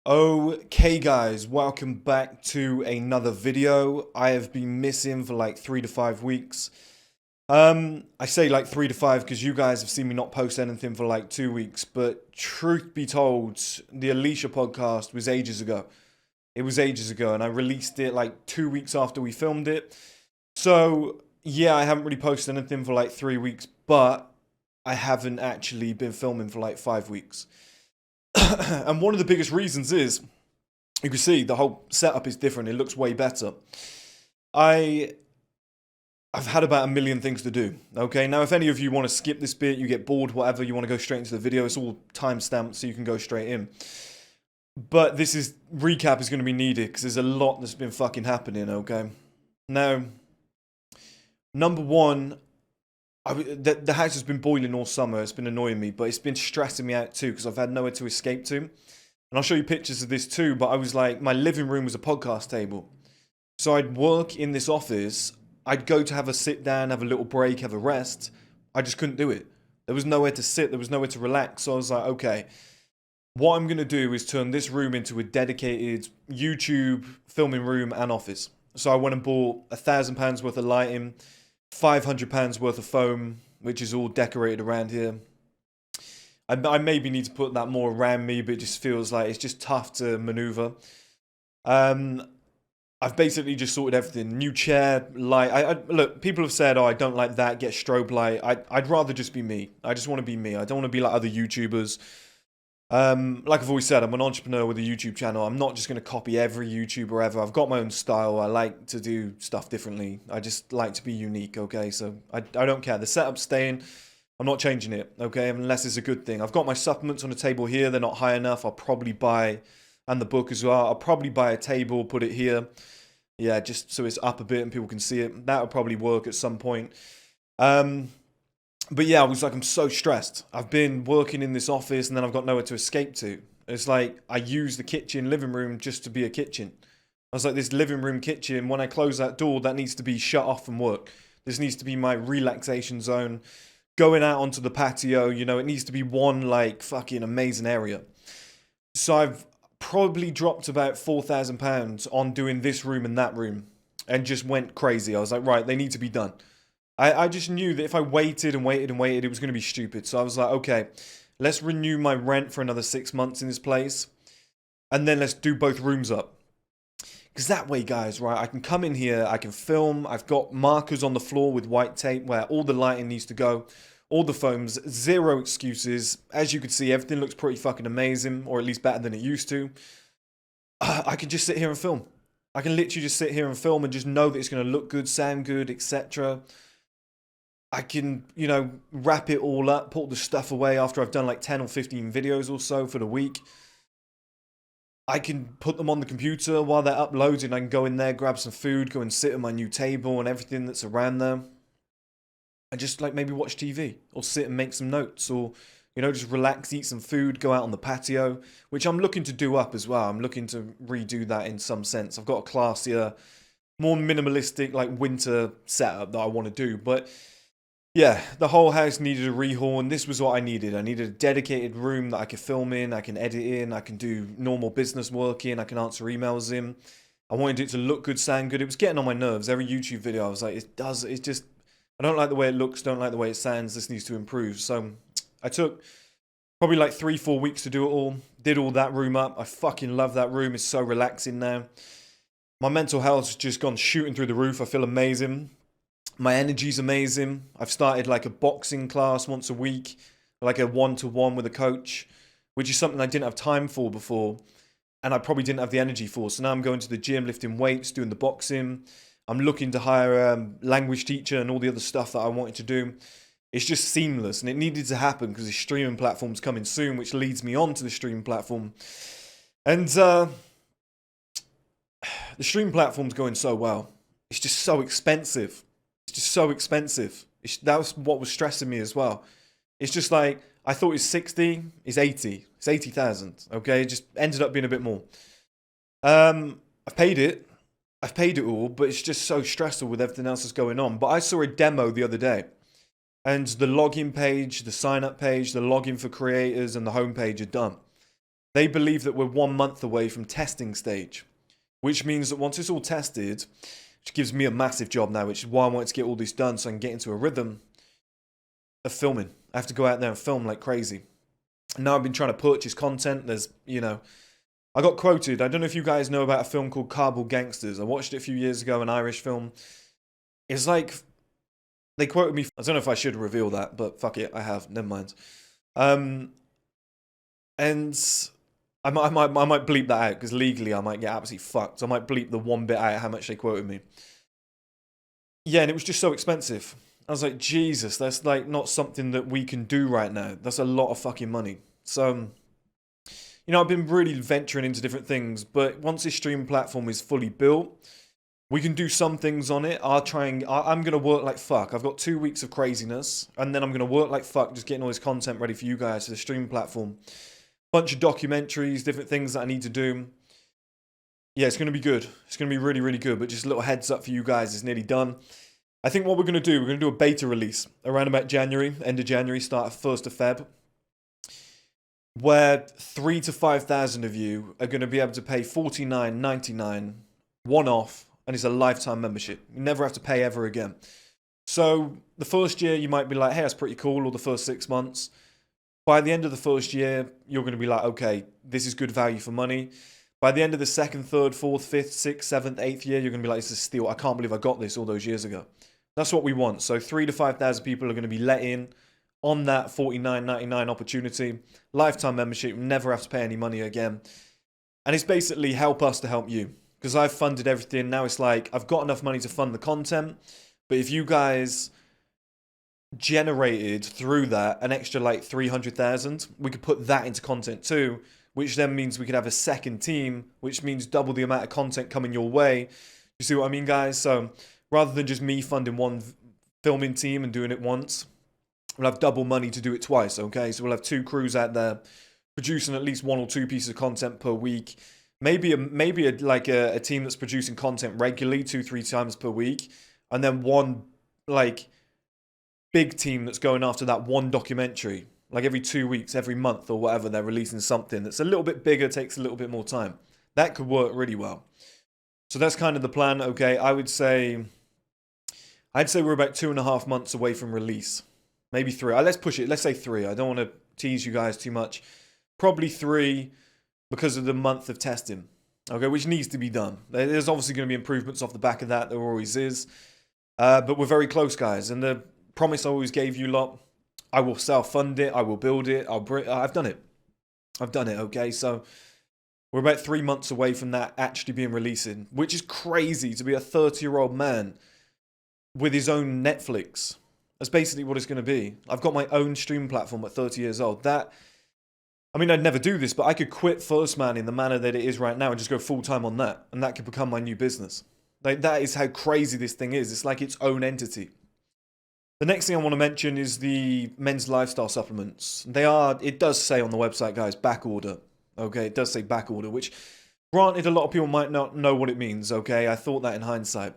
Okay guys, welcome back to another video. I have been missing for like 3 to 5 weeks. I say like 3 to 5 because you guys have seen me not post anything for like 2 weeks, but truth be told, the Alicia podcast was ages ago. It was ages ago and I released it like 2 weeks after we filmed it. So yeah, I haven't really posted anything for like 3 weeks, but I haven't actually been filming for like 5 weeks. And one of the biggest reasons is you can see the whole setup is different. It looks way better. I I've had about a million things to do. Okay, now if any of you want to skip this bit, you get bored, whatever, you want to go straight into the video, it's all time stamped, so you can go straight in. But this is recap is going to be needed because there's a lot that's been fucking happening. Okay, now number one, the house has been boiling all summer. It's been annoying me, but it's been stressing me out too because I've had nowhere to escape to. And I'll show you pictures of this too, but I was like, my living room was a podcast table. So I'd work in this office, I'd go to have a sit down, have a little break, have a rest. I just couldn't do it. There was nowhere to sit, there was nowhere to relax. So I was like, okay, what I'm going to do is turn this room into a dedicated YouTube filming room and office. So I went and bought £1,000 worth of lighting, £500 worth of foam, which is all decorated around here. I maybe need to put that more around me, but it just feels like it's just tough to maneuver. Um, I've basically just sorted everything. New chair, light. Look. People have said, "Oh, I don't like that. Get strobe light." I'd rather just be me. I just want to be me. I don't want to be like other YouTubers. Like I've always said, I'm an entrepreneur with a YouTube channel. I'm not just going to copy every YouTuber ever. I've got my own style. I like to do stuff differently. I just like to be unique. Okay, so I don't care. The setup's staying. I'm not changing it, okay, unless it's a good thing. I've got my supplements on the table here. They're not high enough. I'll probably buy, and the book as well. I'll probably buy a table, put it here. Yeah, just so it's up a bit and people can see it. That'll probably work at some point. Um, but yeah, I was like, I'm so stressed. I've been working in this office and then I've got nowhere to escape to. It's like I use the kitchen, living room just to be a kitchen. I was like, this living room kitchen, when I close that door, that needs to be shut off from work. This needs to be my relaxation zone. Going out onto the patio, it needs to be one like fucking amazing area. So I've probably dropped about £4,000 on doing this room and that room and just went crazy. I was like, right, they need to be done. I just knew that if I waited and waited and waited, it was going to be stupid. So I was like, okay, let's renew my rent for another 6 months in this place and then let's do both rooms up. Because that way, guys, right, I can come in here, I can film, I've got markers on the floor with white tape where all the lighting needs to go, all the foams, zero excuses. As you can see, everything looks pretty fucking amazing, or at least better than it used to. I can just sit here and film. I can literally just sit here and film and just know that it's going to look good, sound good, etc. I can, wrap it all up, put all the stuff away after I've done like 10 or 15 videos or so for the week. I can put them on the computer while they're uploading. I can go in there, grab some food, go and sit at my new table and everything that's around there. And just like maybe watch TV or sit and make some notes or, just relax, eat some food, go out on the patio, which I'm looking to do up as well. I'm looking to redo that in some sense. I've got a classier, more minimalistic, like winter setup that I want to do. But yeah, the whole house needed a rehorn. This was what I needed. I needed a dedicated room that I could film in, I can edit in, I can do normal business work in, I can answer emails in. I wanted it to look good, sound good. It was getting on my nerves. Every YouTube video, I was like, it's just, I don't like the way it looks, don't like the way it sounds. This needs to improve. So I took probably like 3, 4 weeks to do it all. Did all that room up. I fucking love that room. It's so relaxing now. My mental health's just gone shooting through the roof. I feel amazing. My energy's amazing. I've started like a boxing class once a week, like a one-to-one with a coach, which is something I didn't have time for before, and I probably didn't have the energy for. So now I'm going to the gym, lifting weights, doing the boxing. I'm looking to hire a language teacher and all the other stuff that I wanted to do. It's just seamless, and it needed to happen because the streaming platform's coming soon, which leads me on to the streaming platform. And the streaming platform's going so well. It's just so expensive. It's just so expensive. That was what was stressing me as well. It's just like I thought it's 60, it's 80. It's 80,000. Okay, it just ended up being a bit more. I've paid it. I've paid it all, but it's just so stressful with everything else that's going on. But I saw a demo the other day, and the login page, the sign up page, the login for creators, and the homepage are done. They believe that we're 1 month away from testing stage, which means that once it's all tested, which gives me a massive job now, which is why I wanted to get all this done so I can get into a rhythm of filming. I have to go out there and film like crazy. And now I've been trying to purchase content. There's, I got quoted. I don't know if you guys know about a film called Kabul Gangsters. I watched it a few years ago, an Irish film. It's like, they quoted me. I don't know if I should reveal that, but fuck it, I have. Never mind. And I might bleep that out because legally I might get absolutely fucked. So I might bleep the one bit out how much they quoted me. Yeah, and it was just so expensive. I was like, Jesus, that's like not something that we can do right now. That's a lot of fucking money. So, I've been really venturing into different things, but once this stream platform is fully built, we can do some things on it. I'm going to work like fuck. I've got 2 weeks of craziness, and then I'm going to work like fuck just getting all this content ready for you guys for the stream platform. Bunch of documentaries, different things that I need to do. Yeah, it's going to be good. It's going to be really, really good, but just a little heads up for you guys, it's nearly done. I think what we're going to do a beta release around about January, end of January, start of 1st of Feb, where 3,000 to 5,000 of you are going to be able to pay $49.99 one-off, and it's a lifetime membership. You never have to pay ever again. So the first year, you might be like, hey, that's pretty cool, or the first 6 months. By the end of the first year, you're going to be like, okay, this is good value for money. By the end of the 2nd, 3rd, 4th, 5th, 6th, 7th, 8th year, you're going to be like, this is steal. I can't believe I got this all those years ago. That's what we want. So 3,000 to 5,000 people are going to be let in on that $49.99 opportunity. Lifetime membership, never have to pay any money again. And it's basically help us to help you. Because I've funded everything. Now it's like, I've got enough money to fund the content. But if you guys generated through that an extra like 300,000, we could put that into content too, which then means we could have a second team, which means double the amount of content coming your way. You see what I mean, guys? So rather than just me funding one filming team and doing it once, we'll have double money to do it twice, okay? So we'll have 2 crews out there producing at least 1 or 2 pieces of content per week. Maybe a team that's producing content regularly 2-3 times per week, and then one like big team that's going after that one documentary, like every 2 weeks, every month or whatever, they're releasing something that's a little bit bigger, takes a little bit more time. That could work really well. So that's kind of the plan, okay? I'd say we're about 2.5 months away from release. Maybe 3. Let's push it. Let's say 3. I don't want to tease you guys too much. Probably 3 because of the month of testing, okay, which needs to be done. There's obviously going to be improvements off the back of that. There always is. But we're very close, guys. And the promise I always gave you lot, I will self-fund it. I will build it. I've done it. I've done it, okay? So we're about 3 months away from that actually being releasing, which is crazy to be a 30-year-old man with his own Netflix. That's basically what it's going to be. I've got my own stream platform at 30 years old. I'd never do this, but I could quit First Man in the manner that it is right now and just go full-time on that. And that could become my new business. Like, that is how crazy this thing is. It's like its own entity. The next thing I want to mention is the men's lifestyle supplements. It does say on the website, guys, back order. Okay, it does say back order, which, granted, a lot of people might not know what it means, okay? I thought that in hindsight.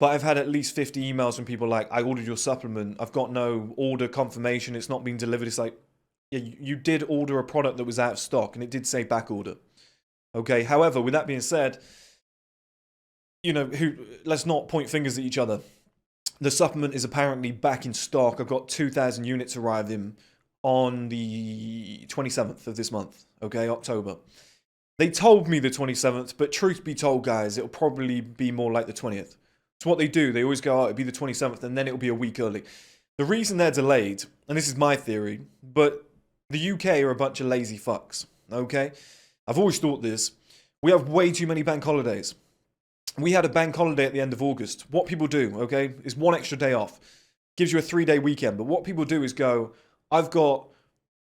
But I've had at least 50 emails from people like, I ordered your supplement. I've got no order confirmation. It's not being delivered. It's like, yeah, you did order a product that was out of stock, and it did say back order. Okay, however, with that being said, let's not point fingers at each other. The supplement is apparently back in stock. I've got 2,000 units arriving on the 27th of this month, okay, October. They told me the 27th, but truth be told, guys, it'll probably be more like the 20th. So what they do, they always go, it'll be the 27th, and then it'll be a week early. The reason they're delayed, and this is my theory, but the UK are a bunch of lazy fucks, okay? I've always thought this. We have way too many bank holidays. We had a bank holiday at the end of August. What people do, okay, is 1 extra day off. Gives you a 3-day weekend. But what people do is go, I've got,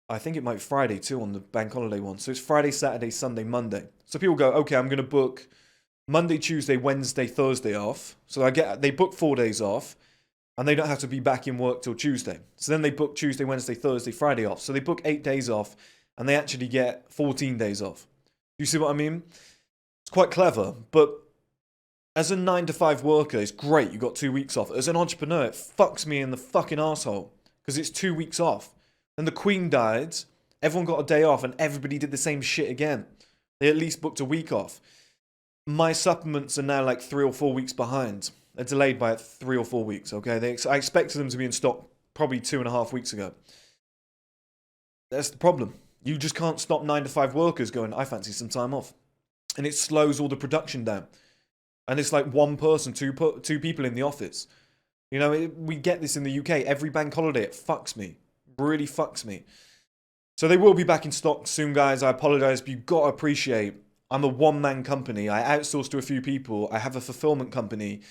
I think it might be Friday too on the bank holiday one. So it's Friday, Saturday, Sunday, Monday. So people go, okay, I'm going to book Monday, Tuesday, Wednesday, Thursday off. So they book 4 days off. And they don't have to be back in work till Tuesday. So then they book Tuesday, Wednesday, Thursday, Friday off. So they book 8 days off, and they actually get 14 days off. You see what I mean? It's quite clever, but as a 9-to-5 worker, it's great. You got 2 weeks off. As an entrepreneur, it fucks me in the fucking arsehole because it's 2 weeks off. And the Queen died. Everyone got a day off and everybody did the same shit again. They at least booked a week off. My supplements are now like 3 or 4 weeks behind. They're delayed by 3 or 4 weeks, okay? I expected them to be in stock probably 2.5 weeks ago. That's the problem. You just can't stop 9-to-5 workers going, I fancy some time off. And it slows all the production down. And it's like one person, two people in the office. You know, we get this in the UK. Every bank holiday, it fucks me. Really fucks me. So they will be back in stock soon, guys. I apologize, but you've got to appreciate, I'm a one-man company. I outsource to a few people. I have a fulfillment company.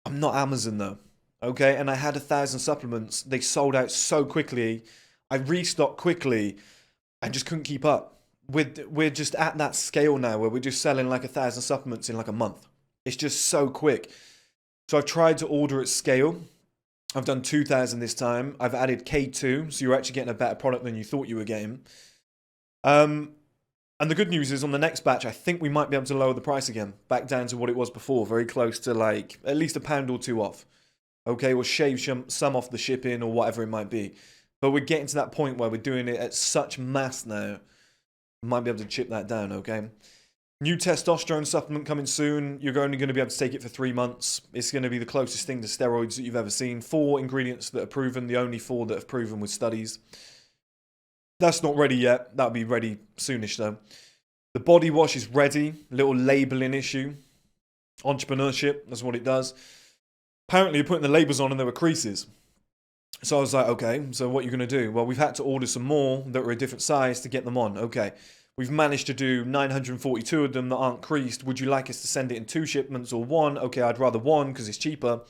I'm not Amazon, though. Okay? And I had 1,000 supplements. They sold out so quickly. I restocked quickly. I just couldn't keep up. We're just at that scale now where we're just selling like 1,000 supplements in like a month. It's just so quick. So I've tried to order at scale. I've done 2,000 this time. I've added K2, so you're actually getting a better product than you thought you were getting. And the good news is on the next batch, I think we might be able to lower the price again, back down to what it was before, very close to like at least £1 or £2 off. Okay, we'll shave some off the shipping or whatever it might be. But we're getting to that point where we're doing it at such mass now, we might be able to chip that down, okay? New testosterone supplement coming soon. You're only going to be able to take it for 3 months. It's going to be the closest thing to steroids that you've ever seen. 4 ingredients that are proven, the only 4 that have proven with studies. That's not ready yet. That'll be ready soonish though. The body wash is ready. Little labeling issue. Entrepreneurship, that's what it does. Apparently you're putting the labels on and there were creases. So I was like, okay, so what are you going to do? Well, we've had to order some more that were a different size to get them on. Okay, we've managed to do 942 of them that aren't creased. Would you like us to send it in 2 shipments or 1? Okay, I'd rather 1 because it's cheaper.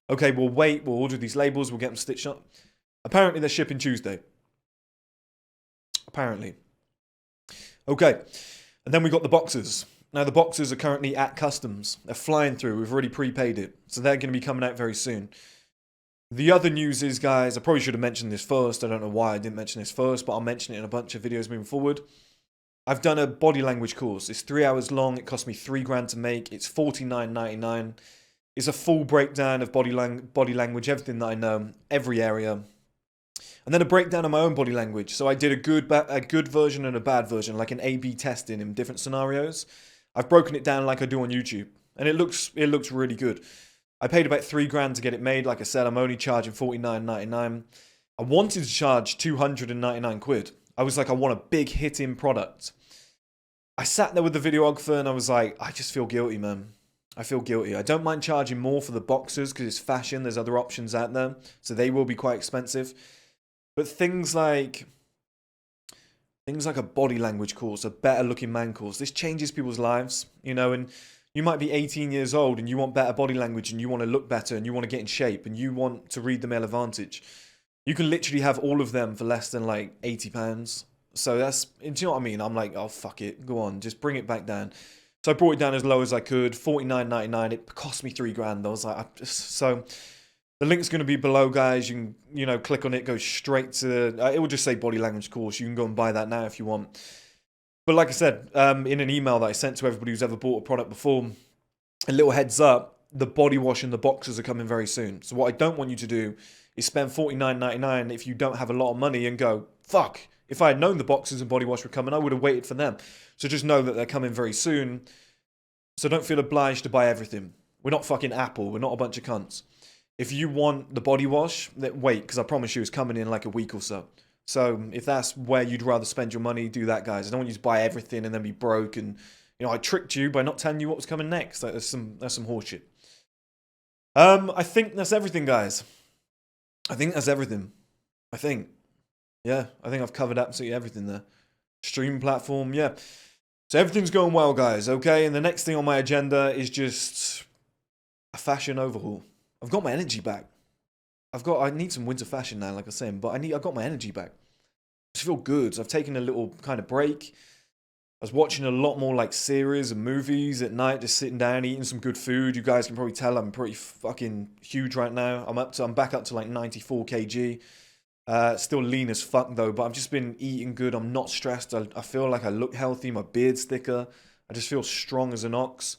Okay, we'll wait. We'll order these labels. We'll get them stitched up. Apparently, they're shipping Tuesday. Apparently. Okay, and then we got the boxes. Now, the boxes are currently at customs. They're flying through. We've already prepaid it. So they're going to be coming out very soon. The other news is, guys, I probably should have mentioned this first. I don't know why I didn't mention this first, but I'll mention it in a bunch of videos moving forward. I've done a body language course. It's 3 hours long. It cost me $3 to make. It's $49.99. It's a full breakdown of body language, everything that I know, every area. And then a breakdown of my own body language. So I did a good version and a bad version, like an A/B testing in different scenarios. I've broken it down like I do on YouTube, and it looks really good. I paid about $3 to get it made. Like I said, I'm only charging $49.99. I wanted to charge 299 quid. I was like, I want a big hitting product. I sat there with the videographer and I was like, I just feel guilty, man. I feel guilty. I don't mind charging more for the boxers because it's fashion. There's other options out there, so they will be quite expensive. But things like a body language course, a better looking man course, this changes people's lives, you know, and you might be 18 years old and you want better body language and you want to look better and you want to get in shape and you want to read the Male Advantage. You can literally have all of them for less than like £80. So do you know what I mean? I'm like, oh, fuck it. Go on, just bring it back down. So I brought it down as low as I could, $49.99. It cost me $3. I was like, so the link's going to be below, guys. You can, click on it, go straight to, it will just say body language course. You can go and buy that now if you want. But like I said, in an email that I sent to everybody who's ever bought a product before, a little heads up, the body wash and the boxers are coming very soon. So what I don't want you to do is spend $49.99 if you don't have a lot of money and go, fuck, if I had known the boxers and body wash were coming, I would have waited for them. So just know that they're coming very soon. So don't feel obliged to buy everything. We're not fucking Apple. We're not a bunch of cunts. If you want the body wash, then wait, because I promise you it's coming in like a week or so. So if that's where you'd rather spend your money, do that, guys. I don't want you to buy everything and then be broke. And I tricked you by not telling you what was coming next. Like, that's some horseshit. I think that's everything, guys. I think that's everything. Yeah, I think I've covered absolutely everything there. Stream platform, yeah. So everything's going well, guys. Okay, and the next thing on my agenda is just a fashion overhaul. I've got my energy back. I need some winter fashion now, like I was saying, but I've got my energy back. I just feel good. So I've taken a little kind of break. I was watching a lot more like series and movies at night, just sitting down, eating some good food. You guys can probably tell I'm pretty fucking huge right now. I'm back up to like 94 kg. Still lean as fuck though, but I've just been eating good. I'm not stressed. I feel like I look healthy. My beard's thicker. I just feel strong as an ox.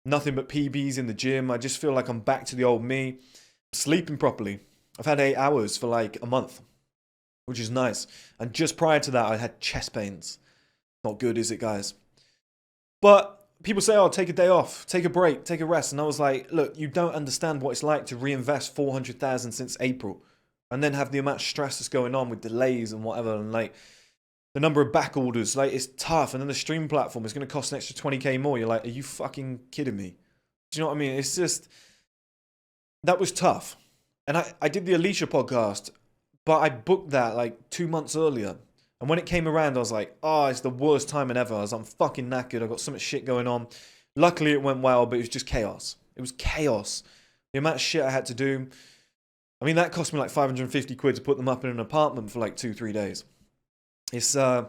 Nothing but PBs in the gym. I just feel like I'm back to the old me. Sleeping properly. I've had 8 hours for like a month. which is nice. And just prior to that, I had chest pains. Not good, is it, guys? But people say, oh, take a day off, take a break, take a rest. And I was like, look, you don't understand what it's like to reinvest 400,000 since April and then have the amount of stress that's going on with delays and whatever. And like the number of back orders, like it's tough. And then the stream platform is going to cost an extra 20k more. You're like, are you fucking kidding me? Do you know what I mean? It's just, that was tough. And I did the Alicia podcast, but I booked that like 2 months earlier. And when it came around, I was like, oh, it's the worst timing ever. I'm fucking knackered. I've got so much shit going on. Luckily, it went well, but it was just chaos. It was chaos. The amount of shit I had to do. I mean, that cost me like 550 quid to put them up in an apartment for like 2-3 days. It's, yeah,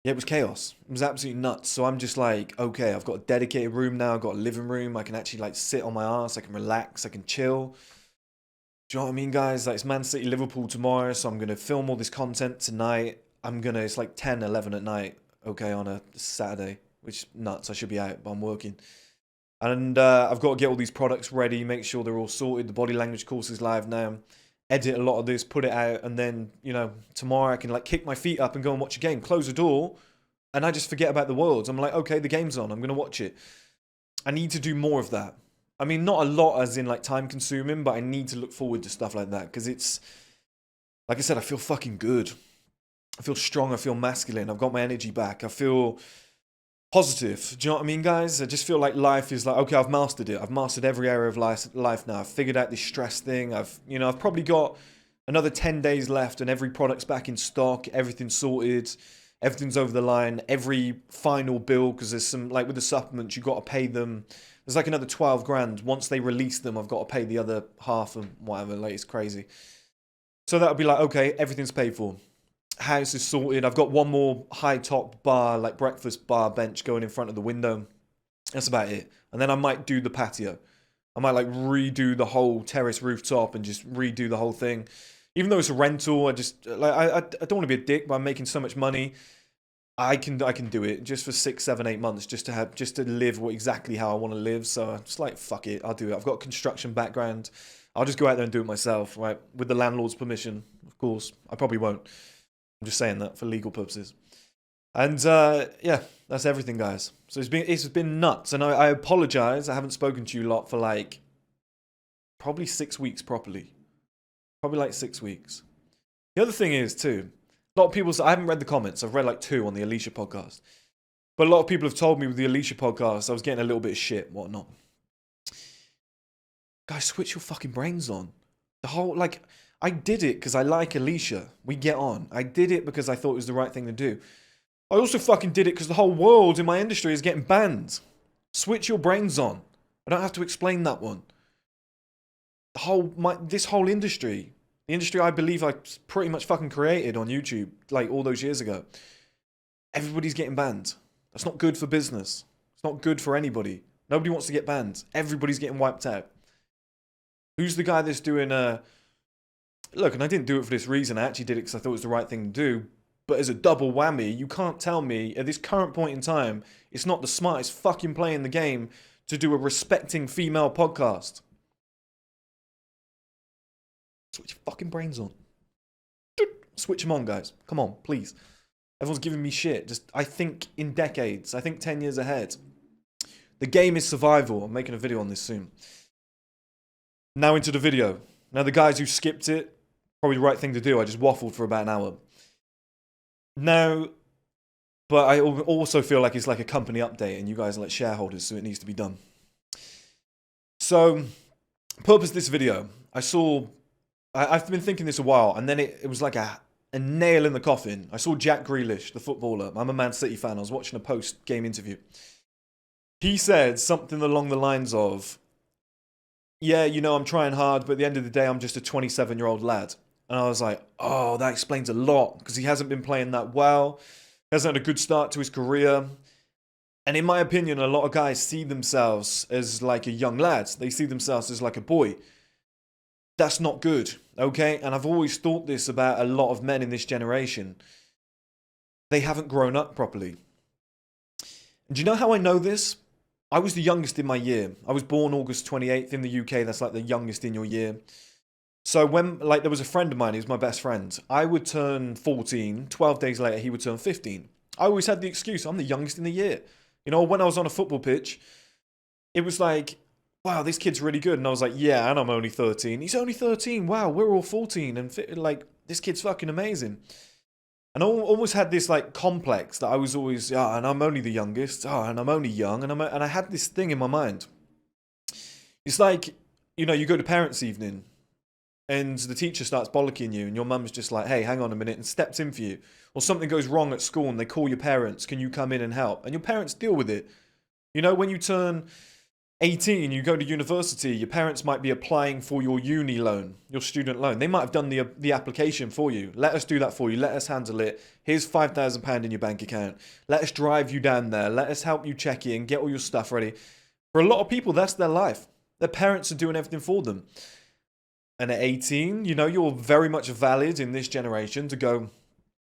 it was chaos. It was absolutely nuts. So I'm just like, okay, I've got a dedicated room now. I've got a living room. I can actually like sit on my ass. I can relax. I can chill. Do you know what I mean, guys? Like, it's Man City Liverpool tomorrow, so I'm going to film all this content tonight. It's like 10, 11 at night, okay, on a Saturday, which is nuts. I should be out, but I'm working. And I've got to get all these products ready, make sure they're all sorted. The body language course is live now. Edit a lot of this, put it out, and then, you know, tomorrow I can like kick my feet up and go and watch a game, close the door, and I just forget about the world. I'm like, okay, the game's on, I'm going to watch it. I need to do more of that. I mean, not a lot as in like time consuming, but I need to look forward to stuff like that because it's, like I said, I feel fucking good. I feel strong. I feel masculine. I've got my energy back. I feel positive. Do you know what I mean, guys? I just feel like life is like, okay, I've mastered it. I've mastered every area of life now. I've figured out this stress thing. I've probably got another 10 days left and every product's back in stock. Everything's sorted. Everything's over the line. Every final bill, because there's some, like with the supplements, you've got to pay them. There's like another 12 grand. Once they release them, I've got to pay the other half and whatever. Like, it's crazy. So that'll be like, okay, everything's paid for. House is sorted. I've got one more high top bar, like breakfast bar bench going in front of the window. That's about it. And then I might do the patio. I might like redo the whole terrace rooftop and just redo the whole thing. Even though it's a rental, I just like I don't want to be a dick, but I'm making so much money. I can do it just for 6, 7, 8 months just to live exactly how I want to live. So I'm just like, fuck it, I'll do it. I've got a construction background. I'll just go out there and do it myself, right? With the landlord's permission, of course. I probably won't. I'm just saying that for legal purposes. And yeah, that's everything, guys. So it's been nuts. And I apologize. I haven't spoken to you a lot for like probably 6 weeks properly. Probably like 6 weeks. The other thing is too, a lot of people, I haven't read the comments. I've read like 2 on the Alicia podcast. But a lot of people have told me with the Alicia podcast, I was getting a little bit of shit, whatnot. Guys, switch your fucking brains on. The whole, like, I did it because I like Alicia. We get on. I did it because I thought it was the right thing to do. I also fucking did it because the whole world in my industry is getting banned. Switch your brains on. I don't have to explain that one. This whole industry, the industry I believe I pretty much fucking created on YouTube, like all those years ago. Everybody's getting banned. That's not good for business. It's not good for anybody. Nobody wants to get banned. Everybody's getting wiped out. Who's the guy that's doing look, and I didn't do it for this reason. I actually did it because I thought it was the right thing to do. But as a double whammy, you can't tell me at this current point in time, it's not the smartest fucking play in the game to do a respecting female podcast. Switch your fucking brains on. Switch them on, guys. Come on, please. Everyone's giving me shit. I think in decades. I think 10 years ahead. The game is survival. I'm making a video on this soon. Now into the video. Now the guys who skipped it, probably the right thing to do. I just waffled for about an hour. Now, but I also feel like it's like a company update and you guys are like shareholders, so it needs to be done. So, purpose of this video. I've been thinking this a while, and then it was like a nail in the coffin. I saw Jack Grealish, the footballer. I'm a Man City fan. I was watching a post-game interview. He said something along the lines of, yeah, you know, I'm trying hard, but at the end of the day, I'm just a 27-year-old lad. And I was like, oh, that explains a lot, because he hasn't been playing that well. Hasn't had a good start to his career. And in my opinion, a lot of guys see themselves as like a young lad. They see themselves as like a boy. That's not good, okay? And I've always thought this about a lot of men in this generation. They haven't grown up properly. And do you know how I know this? I was the youngest in my year. I was born August 28th in the UK. That's like the youngest in your year. So when, like, there was a friend of mine, he was my best friend. I would turn 14, 12 days later, he would turn 15. I always had the excuse, I'm the youngest in the year. You know, when I was on a football pitch, it was like, wow, this kid's really good. And I was like, yeah, and I'm only 13. He's only 13. Wow, we're all 14. And like, this kid's fucking amazing. And I almost had this like complex that I was always, and I'm only the youngest. And I'm only young. And I had this thing in my mind. It's like, you know, you go to parents' evening and the teacher starts bollocking you and your mum's just like, hey, hang on a minute, and steps in for you. Or something goes wrong at school and they call your parents, can you come in and help? And your parents deal with it. You know, when you turn 18, you go to university, your parents might be applying for your uni loan, your student loan. They might have done the application for you. Let us do that for you. Let us handle it. Here's £5,000 in your bank account. Let us drive you down there. Let us help you check in, get all your stuff ready. For a lot of people, that's their life. Their parents are doing everything for them. And at 18, you know, you're very much valid in this generation to go,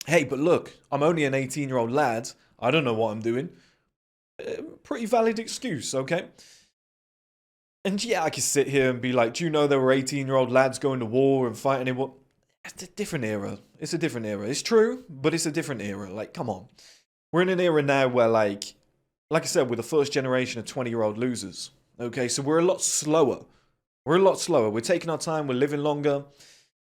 hey, but look, I'm only an 18-year-old lad. I don't know what I'm doing. Pretty valid excuse, okay? And yeah, I could sit here and be like, do you know there were 18-year-old lads going to war and fighting in what? It's a different era. It's a different era. It's true, but it's a different era. Like, come on. We're in an era now where, like I said, we're the first generation of 20-year-old losers. Okay, so we're a lot slower. We're a lot slower. We're taking our time. We're living longer.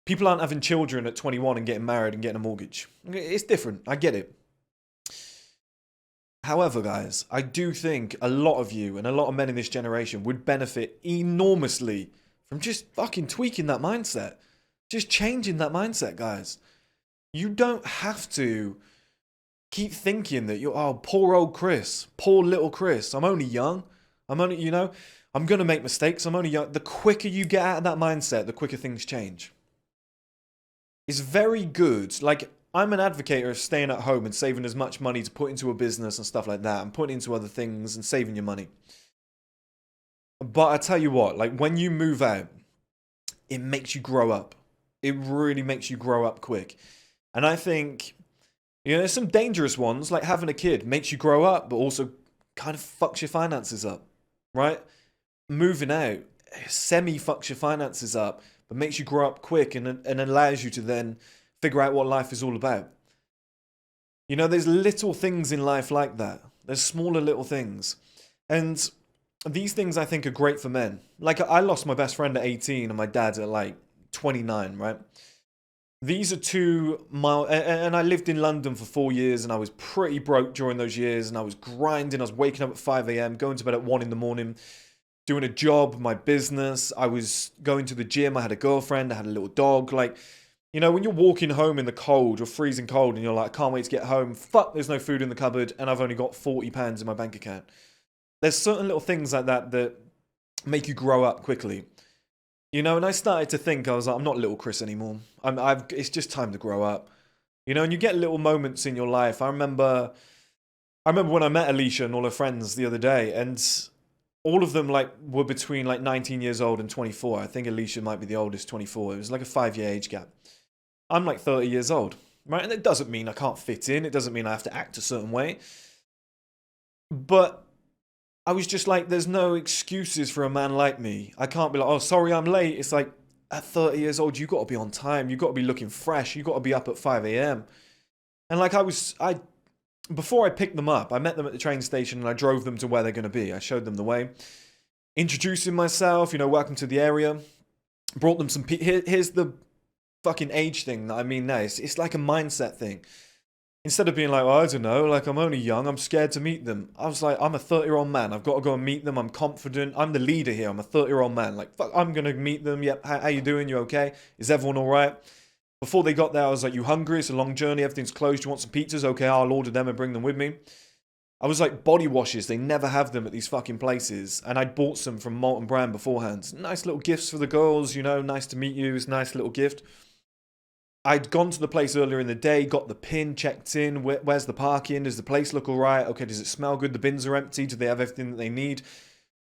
People aren't having children at 21 and getting married and getting a mortgage. It's different. I get it. However, guys, I do think a lot of you and a lot of men in this generation would benefit enormously from just fucking tweaking that mindset. Just changing that mindset, guys. You don't have to keep thinking that you're, oh, poor old Chris, poor little Chris. I'm only young. I'm only, you know, I'm going to make mistakes. I'm only young. The quicker you get out of that mindset, the quicker things change. It's very good. Like, I'm an advocate of staying at home and saving as much money to put into a business and stuff like that, and putting into other things and saving your money. But I tell you what, like, when you move out, it makes you grow up. It really makes you grow up quick. And I think, you know, there's some dangerous ones, like having a kid makes you grow up, but also kind of fucks your finances up, right? Moving out semi-fucks your finances up, but makes you grow up quick and allows you to then figure out what life is all about. You know, there's little things in life like that. There's smaller little things. And these things I think are great for men. Like, I lost my best friend at 18 and my dad at like 29, right? These are and I lived in London for 4 years and I was pretty broke during those years and I was grinding. I was waking up at 5 a.m., going to bed at 1 in the morning, doing a job, my business. I was going to the gym. I had a girlfriend. I had a little dog. Like, you know, when you're walking home in the cold, you're freezing cold and you're like, I can't wait to get home. Fuck, there's no food in the cupboard and I've only got £40 in my bank account. There's certain little things like that that make you grow up quickly. You know, and I started to think, I was like, I'm not little Chris anymore. It's just time to grow up. You know, and you get little moments in your life. I remember when I met Alicia and all her friends the other day, and all of them like were between like 19 years old and 24. I think Alicia might be the oldest, 24. It was like a 5-year age gap. I'm like 30 years old, right? And it doesn't mean I can't fit in. It doesn't mean I have to act a certain way. But I was just like, there's no excuses for a man like me. I can't be like, oh, sorry, I'm late. It's like, at 30 years old, you got to be on time. You got to be looking fresh. You got to be up at 5 a.m. And like before I picked them up, I met them at the train station and I drove them to where they're going to be. I showed them the way, introducing myself, you know, welcome to the area. Brought them some, here's the fucking age thing that I mean now. It's like a mindset thing. Instead of being like, well, I don't know, like, I'm only young, I'm scared to meet them. I was like, I'm a 30-year-old man. I've got to go and meet them. I'm confident. I'm the leader here. I'm a 30-year-old man. Like, fuck, I'm going to meet them. Yep, how you doing? You okay? Is everyone all right? Before they got there, I was like, you hungry? It's a long journey. Everything's closed. You want some pizzas? Okay, I'll order them and bring them with me. I was like, body washes. They never have them at these fucking places. And I'd bought some from Molten Brand beforehand. Nice little gifts for the girls, you know, nice to meet you. It's a nice little gift. I'd gone to the place earlier in the day, got the pin, checked in. Where's the parking? Does the place look all right? Okay, does it smell good? The bins are empty. Do they have everything that they need?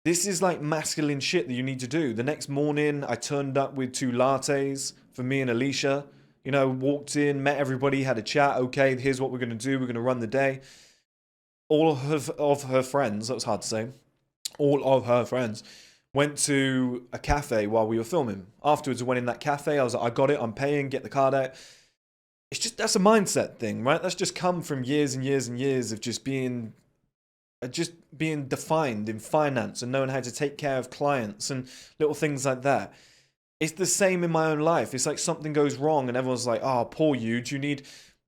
This is like masculine shit that you need to do. The next morning, I turned up with 2 lattes for me and Alicia. You know, walked in, met everybody, had a chat. Okay, here's what we're going to do. We're going to run the day. All of her friends, that was hard to say, all of her friends Went to a cafe while we were filming. Afterwards, I went in that cafe. I was like, I got it. I'm paying. Get the card out. It's just, that's a mindset thing, right? That's just come from years and years and years of just being defined in finance and knowing how to take care of clients and little things like that. It's the same in my own life. It's like something goes wrong and everyone's like, oh, poor you. Do you need...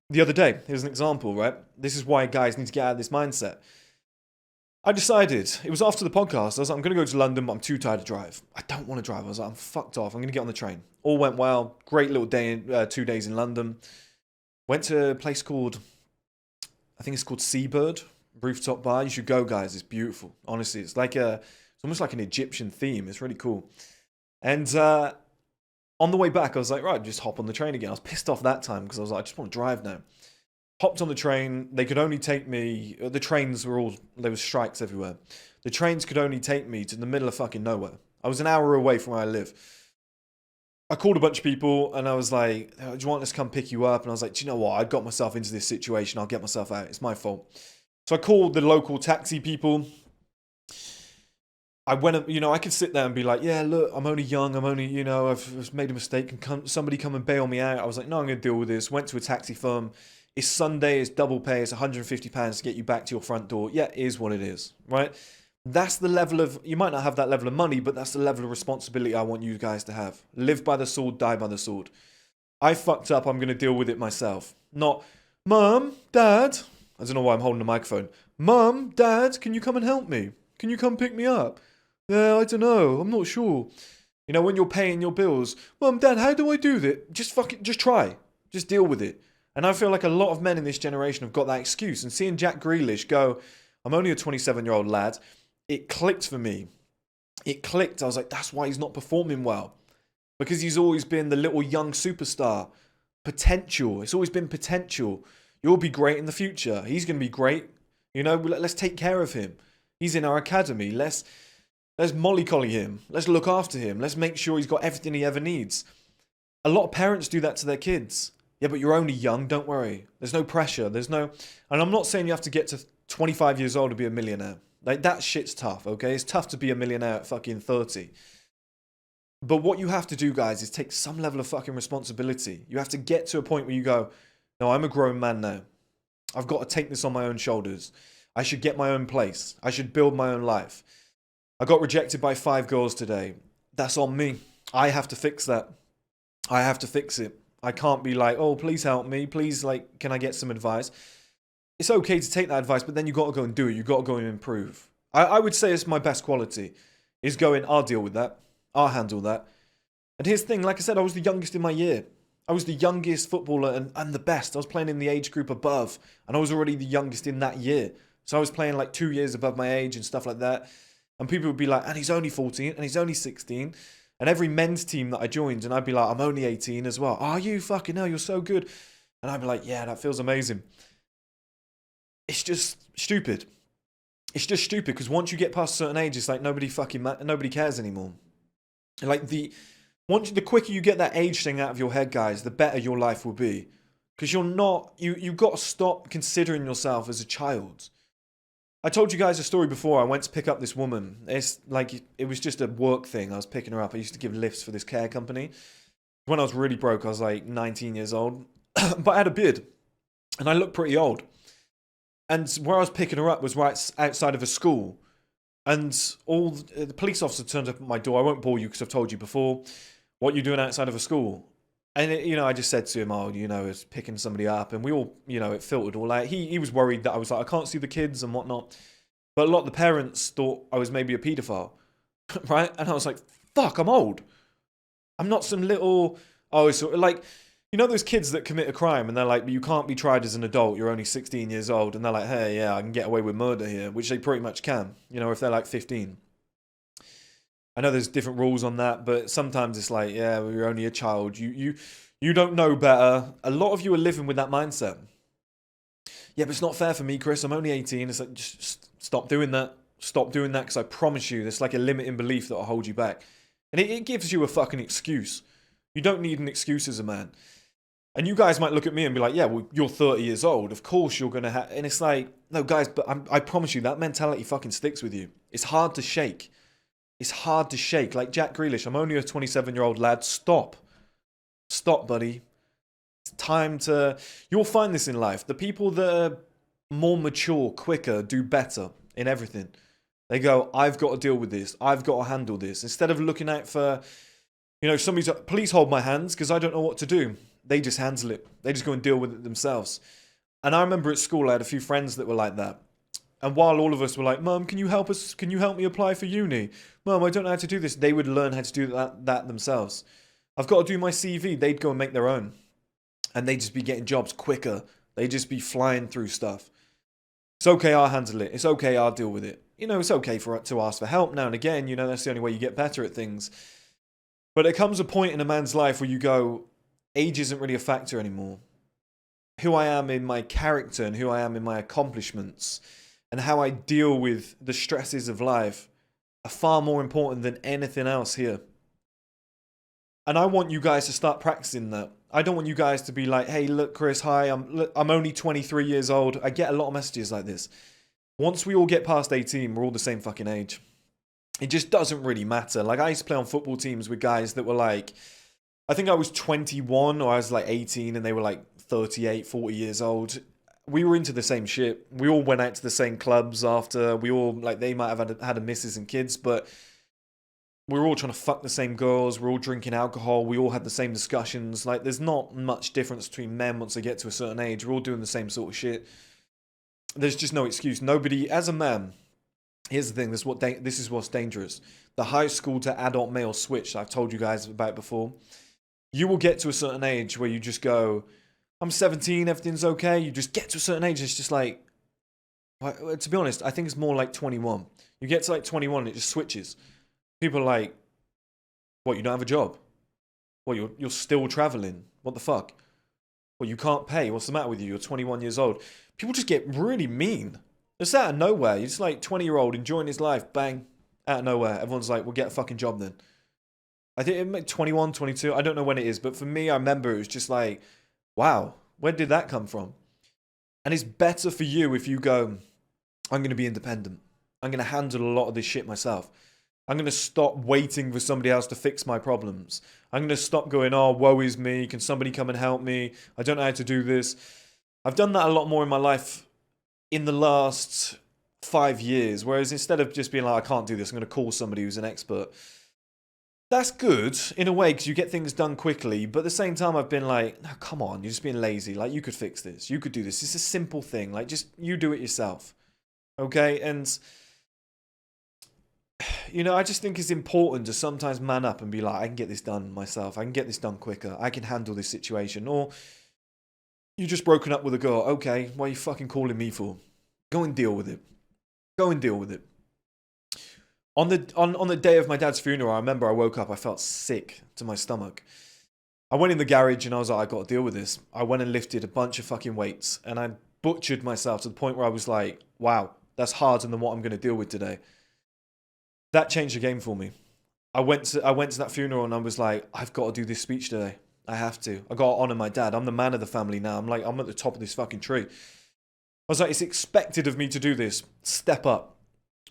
The other day, here's an example, right? This is why guys need to get out of this mindset. I decided, it was after the podcast, I was like, I'm going to go to London, but I'm too tired to drive. I don't want to drive. I was like, I'm fucked off. I'm going to get on the train. All went well. Great little day, 2 days in London. Went to a place called, I think it's called Seabird Rooftop Bar. You should go, guys. It's beautiful. Honestly, it's almost like an Egyptian theme. It's really cool. And on the way back, I was like, right, just hop on the train again. I was pissed off that time because I was like, I just want to drive now. Hopped on the train. They could only take me... The trains were all... There was strikes everywhere. The trains could only take me to the middle of fucking nowhere. I was an hour away from where I live. I called a bunch of people and I was like, do you want us to come pick you up? And I was like, do you know what? I got myself into this situation. I'll get myself out. It's my fault. So I called the local taxi people. I went, I could sit there and be like, yeah, look, I'm only young. I'm only, I've made a mistake. Can somebody come and bail me out? I was like, no, I'm going to deal with this. Went to a taxi firm. It's Sunday. It's double pay. It's £150 to get you back to your front door. Yeah, it is what it is, right? That's the level of, you might not have that level of money, but that's the level of responsibility I want you guys to have. Live by the sword, die by the sword. I fucked up. I'm going to deal with it myself. Not, Mum, Dad. I don't know why I'm holding the microphone. Mum, Dad, can you come and help me? Can you come pick me up? Yeah, I don't know. I'm not sure. When you're paying your bills, Mum, Dad, how do I do that? Just try. Just deal with it. And I feel like a lot of men in this generation have got that excuse. And seeing Jack Grealish go, I'm only a 27-year-old lad, it clicked for me. It clicked. I was like, that's why he's not performing well. Because he's always been the little young superstar. Potential. It's always been potential. You'll be great in the future. He's going to be great. Let's take care of him. He's in our academy. Let's mollycolly him. Let's look after him. Let's make sure he's got everything he ever needs. A lot of parents do that to their kids. Yeah, but you're only young. Don't worry. There's no pressure. And I'm not saying you have to get to 25 years old to be a millionaire. Like, that shit's tough, okay? It's tough to be a millionaire at fucking 30. But what you have to do, guys, is take some level of fucking responsibility. You have to get to a point where you go, no, I'm a grown man now. I've got to take this on my own shoulders. I should get my own place. I should build my own life. I got rejected by 5 girls today. That's on me. I have to fix that. I have to fix it. I can't be like, oh, please help me. Please, can I get some advice? It's okay to take that advice, but then you got to go and do it. You got to go and improve. I would say it's my best quality, is going, I'll deal with that. I'll handle that. And here's the thing, like I said, I was the youngest in my year. I was the youngest footballer and the best. I was playing in the age group above, and I was already the youngest in that year. So I was playing 2 years above my age and stuff like that. And people would be like, and he's only 14, and he's only 16. And every men's team that I joined, and I'd be like, I'm only 18 as well. Oh, you fucking hell, you're so good. And I'd be like, yeah, that feels amazing. It's just stupid. It's just stupid because once you get past a certain age, it's like nobody cares anymore. The quicker you get that age thing out of your head, guys, the better your life will be. Because you've got to stop considering yourself as a child. I told you guys a story before. I went to pick up this woman. It was just a work thing. I was picking her up. I used to give lifts for this care company. When I was really broke, I was 19 years old. But I had a beard. And I looked pretty old. And where I was picking her up was right outside of a school. And the police officer turned up at my door. I won't bore you because I've told you before. What are you doing outside of a school? And, I just said to him, I was picking somebody up. And we all, it filtered all out. He was worried that I was I can't see the kids and whatnot. But a lot of the parents thought I was maybe a paedophile. Right? And I was like, fuck, I'm old. I'm not some little, those kids that commit a crime and they're like, but you can't be tried as an adult. You're only 16 years old. And they're like, hey, yeah, I can get away with murder here, which they pretty much can, if they're 15. I know there's different rules on that, but sometimes it's yeah, well, you're only a child. You don't know better. A lot of you are living with that mindset. Yeah, but it's not fair for me, Chris. I'm only 18. It's just stop doing that. Stop doing that because I promise you, there's a limiting belief that will hold you back. And it gives you a fucking excuse. You don't need an excuse as a man. And you guys might look at me and be like, yeah, well, you're 30 years old. Of course you're going to have... And it's no, guys, but I promise you, that mentality fucking sticks with you. It's hard to shake. It's hard to shake. Like Jack Grealish, I'm only a 27-year-old lad. Stop. Stop, buddy. It's time to... You'll find this in life. The people that are more mature, quicker, do better in everything. They go, I've got to deal with this. I've got to handle this. Instead of looking out for, you know, somebody's like, please hold my hands because I don't know what to do. They just handle it. They just go and deal with it themselves. And I remember at school, I had a few friends that were like that. And while all of us were like, Mum, can you help us? Can you help me apply for uni? Mum, I don't know how to do this. They would learn how to do that themselves. I've got to do my CV. They'd go and make their own. And they'd just be getting jobs quicker. They'd just be flying through stuff. It's okay, I'll handle it. It's okay, I'll deal with it. You know, it's okay to ask for help now and again. You know, that's the only way you get better at things. But there comes a point in a man's life where you go, age isn't really a factor anymore. Who I am in my character and who I am in my accomplishments and how I deal with the stresses of life are far more important than anything else here. And I want you guys to start practicing that. I don't want you guys to be like, hey, look, Chris, hi, I'm only 23 years old. I get a lot of messages like this. Once we all get past 18, we're all the same fucking age. It just doesn't really matter. Like, I used to play on football teams with guys that were like, I think I was 21 or I was like 18 and they were like 38, 40 years old. We were into the same shit. We all went out to the same clubs after. We all, like, they might have had a missus and kids, but we were all trying to fuck the same girls. We're all drinking alcohol. We all had the same discussions. Like, there's not much difference between men once they get to a certain age. We're all doing the same sort of shit. There's just no excuse. Nobody, as a man, here's the thing. This is what's dangerous. The high school to adult male switch I've told you guys about before. You will get to a certain age where you just go, I'm 17, everything's okay. You just get to a certain age, it's just like, to be honest, I think it's more like 21. You get to like 21 and it just switches. People are like, what, you don't have a job? What, you're still traveling? What the fuck? Well, you can't pay. What's the matter with you? You're 21 years old. People just get really mean. It's out of nowhere. You're just like 20-year-old enjoying his life. Bang. Out of nowhere. Everyone's like, well, get a fucking job then. I think it might 21, 22. I don't know when it is. But for me, I remember it was just like, wow, where did that come from? And it's better for you if you go, I'm going to be independent. I'm going to handle a lot of this shit myself. I'm going to stop waiting for somebody else to fix my problems. I'm going to stop going, oh, woe is me. Can somebody come and help me? I don't know how to do this. I've done that a lot more in my life in the last 5 years. Whereas instead of just being like, I can't do this, I'm going to call somebody who's an expert. That's good in a way because you get things done quickly. But at the same time, I've been like, no, come on, you're just being lazy. Like, you could fix this. You could do this. It's a simple thing. Like, just you do it yourself. Okay? And you know, I just think it's important to sometimes man up and be like, I can get this done myself. I can get this done quicker. I can handle this situation. Or you just broken up with a girl. Okay, what are you fucking calling me for? Go and deal with it. Go and deal with it. On the day of my dad's funeral, I remember I woke up. I felt sick to my stomach. I went in the garage and I was like, I got to deal with this. I went and lifted a bunch of fucking weights and I butchered myself to the point where I was like, wow, that's harder than what I'm going to deal with today. That changed the game for me. I went to that funeral and I was like, I've got to do this speech today. I have to. I got to honor my dad. I'm the man of the family now. I'm at the top of this fucking tree. I was like, it's expected of me to do this. Step up.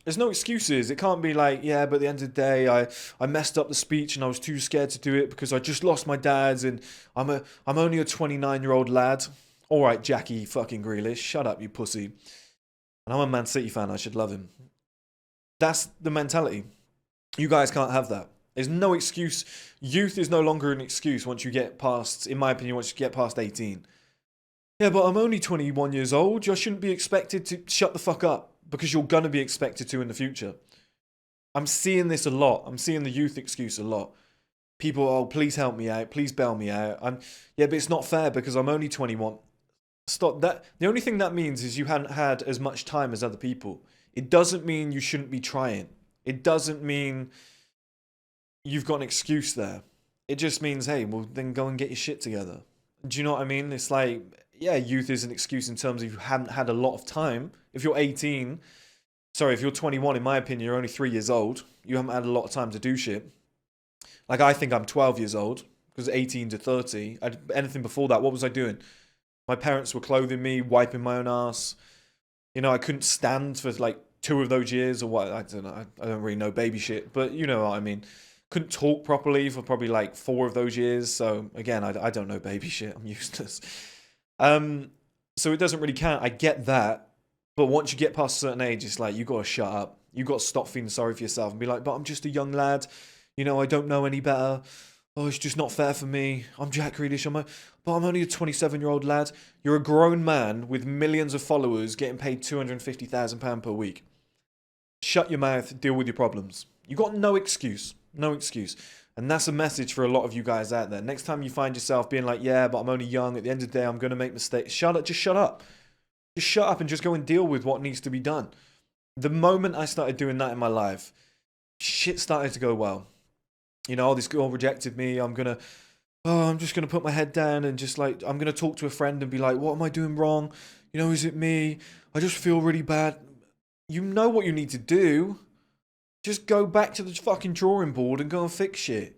There's no excuses. It can't be like, yeah, but at the end of the day, I messed up the speech and I was too scared to do it because I just lost my dad's and I'm only a 29-year-old lad. All right, Jackie fucking Grealish, shut up, you pussy. And I'm a Man City fan. I should love him. That's the mentality. You guys can't have that. There's no excuse. Youth is no longer an excuse once you get past, in my opinion, once you get past 18. Yeah, but I'm only 21 years old. You shouldn't be expected to shut the fuck up because you're going to be expected to in the future. I'm seeing this a lot. I'm seeing the youth excuse a lot. People, oh, please help me out. Please bail me out. Yeah, but it's not fair because I'm only 21. Stop that. The only thing that means is you haven't had as much time as other people. It doesn't mean you shouldn't be trying. It doesn't mean you've got an excuse there. It just means, hey, well, then go and get your shit together. Do you know what I mean? It's like, yeah, youth is an excuse in terms of you haven't had a lot of time. If you're 18, if you're 21, in my opinion, you're only 3 years old. You haven't had a lot of time to do shit. Like, I think I'm 12 years old because 18 to 30. Anything before that, what was I doing? My parents were clothing me, wiping my own ass. You know, I couldn't stand for like 2 of those years, or what, I don't know, I don't really know baby shit, but you know what I mean. Couldn't talk properly for probably like 4 of those years, so again, I don't know baby shit, I'm useless. So it doesn't really count, I get that, but once you get past a certain age, it's like, you gotta shut up. You gotta stop feeling sorry for yourself and be like, but I'm just a young lad, you know, I don't know any better. Oh, it's just not fair for me. I'm Jack Grealish. But I'm only a 27-year-old lad. You're a grown man with millions of followers getting paid £250,000 per week. Shut your mouth. Deal with your problems. You got no excuse. No excuse. And that's a message for a lot of you guys out there. Next time you find yourself being like, yeah, but I'm only young. At the end of the day, I'm going to make mistakes. Shut up. Just shut up. Just shut up and just go and deal with what needs to be done. The moment I started doing that in my life, shit started to go well. You know, this girl rejected me. I'm just gonna put my head down and just like, I'm gonna talk to a friend and be like, what am I doing wrong? You know, is it me? I just feel really bad. You know what you need to do. Just go back to the fucking drawing board and go and fix shit.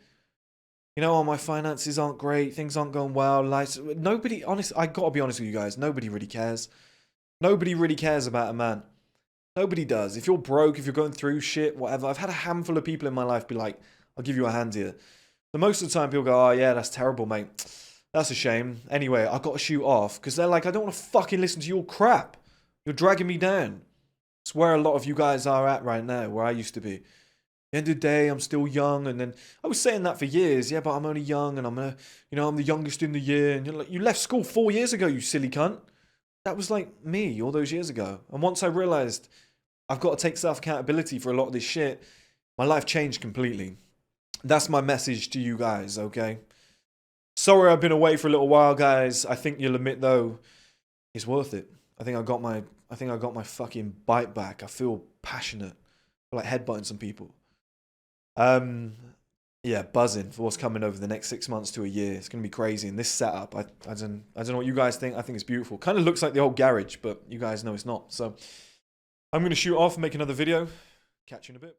You know, oh, my finances aren't great. Things aren't going well. Nobody, honestly, I gotta be honest with you guys. Nobody really cares. Nobody really cares about a man. Nobody does. If you're broke, if you're going through shit, whatever. I've had a handful of people in my life be like, I'll give you a hand here. But most of the time people go, oh yeah, that's terrible, mate. That's a shame. Anyway, I've got to shoot off. Because they're like, I don't want to fucking listen to your crap. You're dragging me down. It's where a lot of you guys are at right now, where I used to be. At the end of the day, I'm still young. And then I was saying that for years. Yeah, but I'm only young and I'm the youngest in the year. And you're like, you left school 4 years ago, you silly cunt. That was like me all those years ago. And once I realized I've got to take self-accountability for a lot of this shit, my life changed completely. That's my message to you guys, okay? Sorry I've been away for a little while, guys. I think you'll admit, though, it's worth it. I think I got my fucking bite back. I feel passionate. I feel like headbutting some people. Yeah, buzzing for what's coming over the next 6 months to a year. It's going to be crazy. And this setup, I don't know what you guys think. I think it's beautiful. Kind of looks like the old garage, but you guys know it's not. So I'm going to shoot off and make another video. Catch you in a bit.